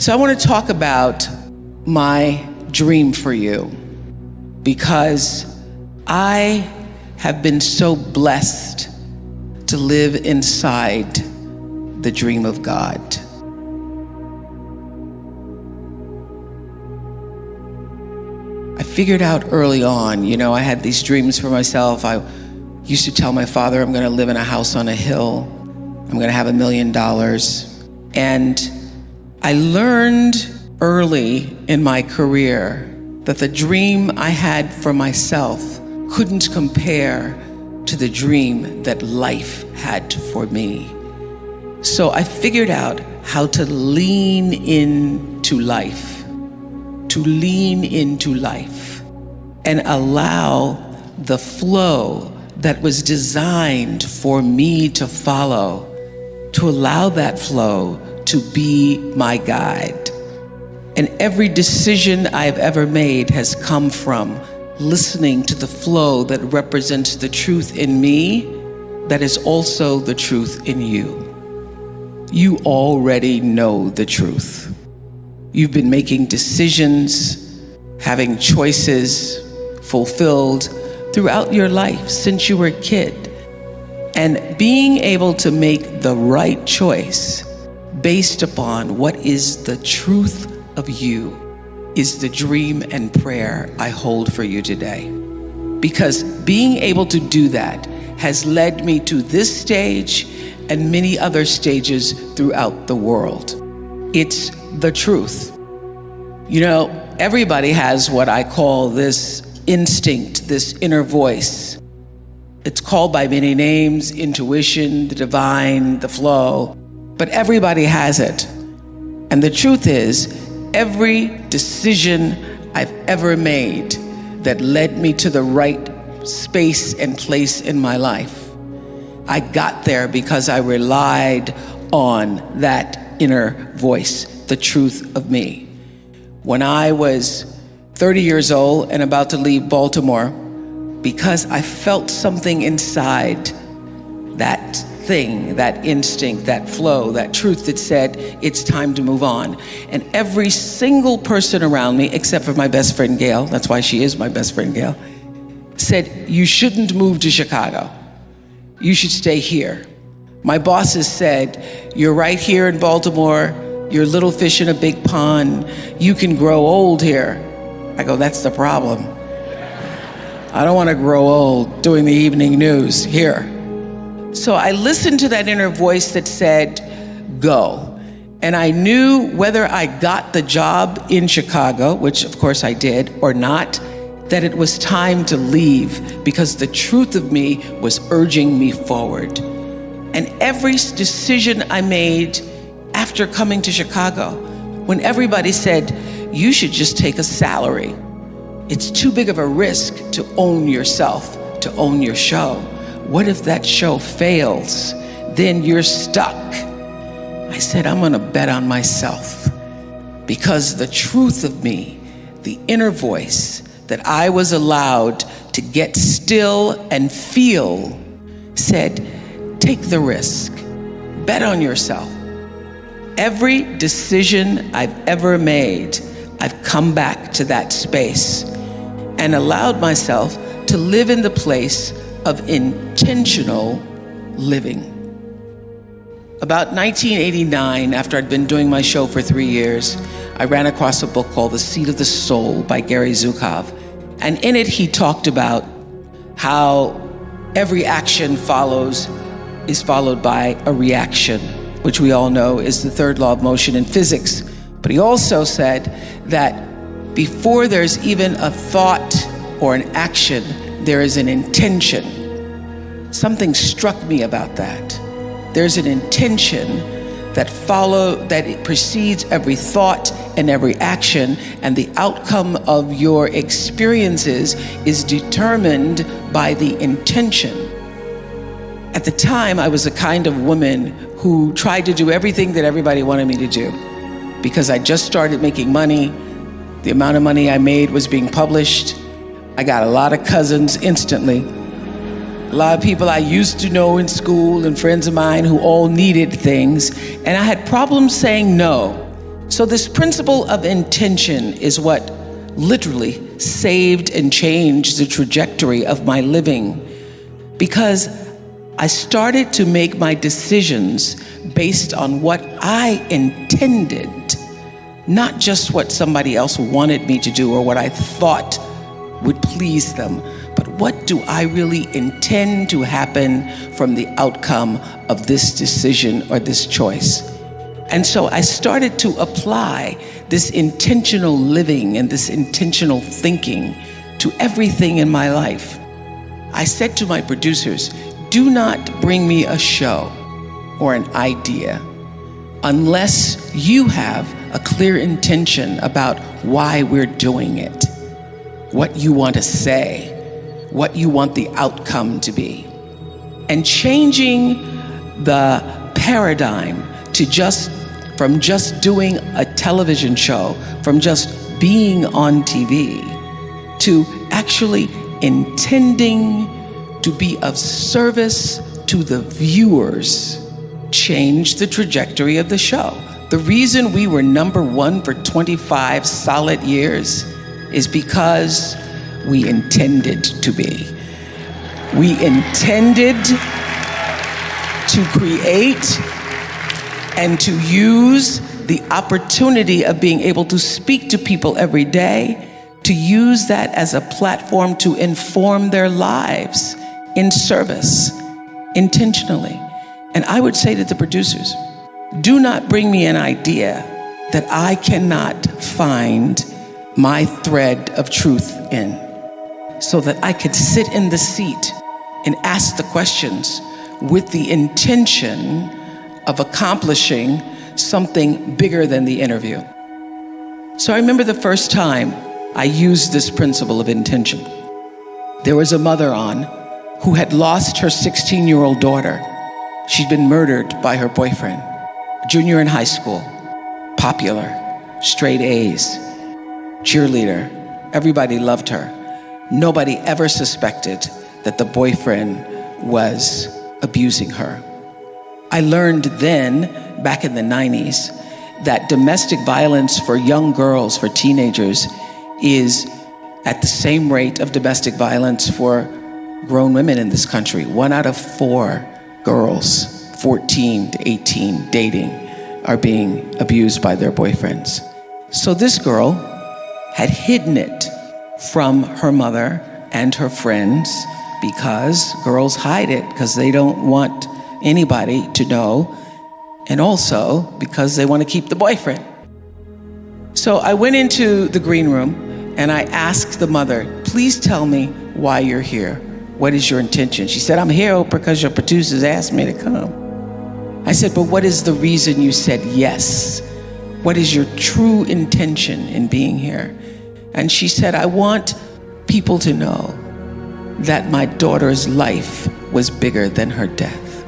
So I want to talk about my dream for you, because I have been so blessed to live inside the dream of God. I figured out early on, I had these dreams for myself. I used to tell my father, I'm going to live in a house on a hill. I'm going to have $1 million. And I learned early in my career that the dream I had for myself couldn't compare to the dream that life had for me. So I figured out how to lean into life, and allow the flow that was designed for me to follow, to allow that flow to be my guide. And every decision I've ever made has come from listening to the flow that represents the truth in me that is also the truth in you. You already know the truth. You've been making decisions, having choices fulfilled throughout your life since you were a kid. And being able to make the right choice based upon what is the truth of you is the dream and prayer I hold for you today. Because being able to do that has led me to this stage and many other stages throughout the world. It's the truth. Everybody has what I call this instinct, this inner voice. It's called by many names: intuition, the divine, the flow, but everybody has it. And the truth is, every decision I've ever made that led me to the right space and place in my life, I got there because I relied on that inner voice, the truth of me. When I was 30 years old and about to leave Baltimore, because I felt something inside, that thing, that instinct, that flow, that truth that said, it's time to move on. And every single person around me, except for my best friend, Gail, that's why she is my best friend, Gail, said, you shouldn't move to Chicago. You should stay here. My bosses said, you're right here in Baltimore. You're a little fish in a big pond. You can grow old here. I go, that's the problem. I don't want to grow old doing the evening news here. So I listened to that inner voice that said, go. And I knew whether I got the job in Chicago, which of course I did, or not, that it was time to leave because the truth of me was urging me forward. And every decision I made after coming to Chicago, when everybody said, you should just take a salary. It's too big of a risk to own yourself, to own your show. What if that show fails? Then you're stuck. I said, I'm gonna bet on myself, because the truth of me, the inner voice that I was allowed to get still and feel, said, take the risk, bet on yourself. Every decision I've ever made, I've come back to that space and allowed myself to live in the place of intentional living. About 1989, after I'd been doing my show for 3 years, I ran across a book called The Seat of the Soul by Gary Zukav. And in it, he talked about how every action is followed by a reaction, which we all know is the third law of motion in physics. But he also said that before there's even a thought or an action, there is an intention. Something struck me about that. There's an intention that it precedes every thought and every action, and the outcome of your experiences is determined by the intention. At the time, I was the kind of woman who tried to do everything that everybody wanted me to do, because I just started making money. The amount of money I made was being published. I got a lot of cousins instantly. A lot of people I used to know in school and friends of mine who all needed things. And I had problems saying no So this principle of intention is what literally saved and changed the trajectory of my living, because I started to make my decisions based on what I intended, not just what somebody else wanted me to do or what I thought would please them, but what do I really intend to happen from the outcome of this decision or this choice? And so I started to apply this intentional living and this intentional thinking to everything in my life. I said to my producers, do not bring me a show or an idea unless you have a clear intention about why we're doing it, what you want to say, what you want the outcome to be. And changing the paradigm to from just doing a television show, from just being on TV, to actually intending to be of service to the viewers, changed the trajectory of the show. The reason we were #1 for 25 solid years is because we intended to be. We intended to create and to use the opportunity of being able to speak to people every day, to use that as a platform to inform their lives in service, intentionally. And I would say to the producers, do not bring me an idea that I cannot find my thread of truth in, so that I could sit in the seat and ask the questions with the intention of accomplishing something bigger than the interview. So I remember the first time I used this principle of intention. There was a mother on who had lost her 16-year-old daughter. She'd been murdered by her boyfriend. Junior in high school, popular, straight A's, cheerleader. Everybody loved her. Nobody ever suspected that the boyfriend was abusing her. I learned then, back in the 90s, that domestic violence for young girls, for teenagers, is at the same rate of domestic violence for grown women in this country. 1 out of 4 girls, 14 to 18, dating, are being abused by their boyfriends. So this girl had hidden it from her mother and her friends, because girls hide it because they don't want anybody to know, and also because they want to keep the boyfriend. So I went into the green room and I asked the mother, please tell me why you're here. What is your intention? She said, I'm here, Oprah, because your producers asked me to come. I said, but what is the reason you said yes? What is your true intention in being here? And she said, I want people to know that my daughter's life was bigger than her death.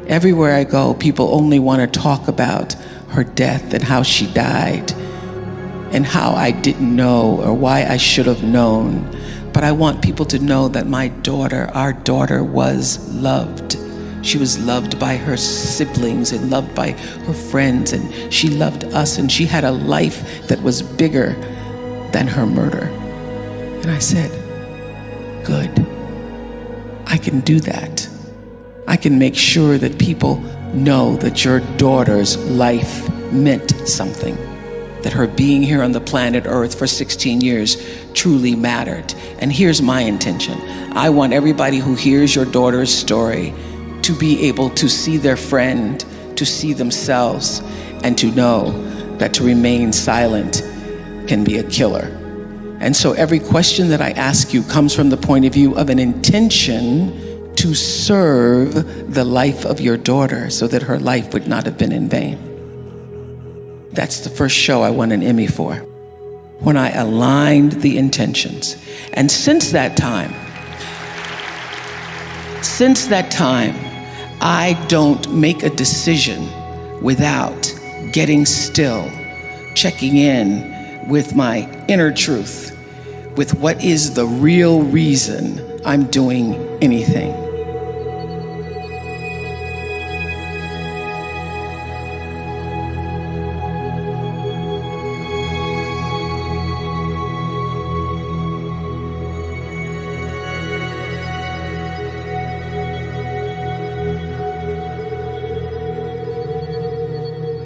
Everywhere I go, people only want to talk about her death and how she died and how I didn't know or why I should have known. But I want people to know that my daughter, our daughter, was loved. She was loved by her siblings and loved by her friends, and she loved us, and she had a life that was bigger than her murder. And I said, good, I can do that. I can make sure that people know that your daughter's life meant something, that her being here on the planet Earth for 16 years truly mattered. And here's my intention. I want everybody who hears your daughter's story to be able to see their friend, to see themselves, and to know that to remain silent can be a killer. And so every question that I ask you comes from the point of view of an intention to serve the life of your daughter so that her life would not have been in vain. That's the first show I won an Emmy for, when I aligned the intentions. And since that time, I don't make a decision without getting still, checking in with my inner truth, with what is the real reason I'm doing anything.